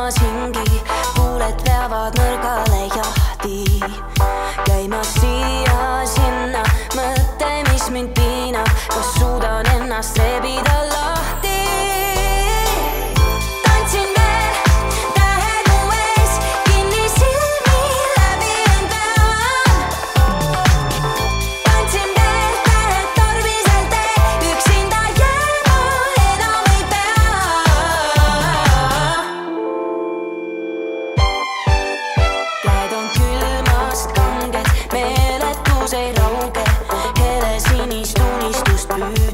jooksmas hingi, tuuled veavad nõrgale jahti. Käimas siia-sinna, mõte, mis mind piinab, kas suudan ennast rebida lahti. Tantsin veel, tähed mu ees, kinni silmi läbi end vean. Tantsin veel, tähed tormisel tee, üksinda jääma enam ei pea. Käed on külmast kanged, meeletus ei rauge, hele sinist unistust püüd.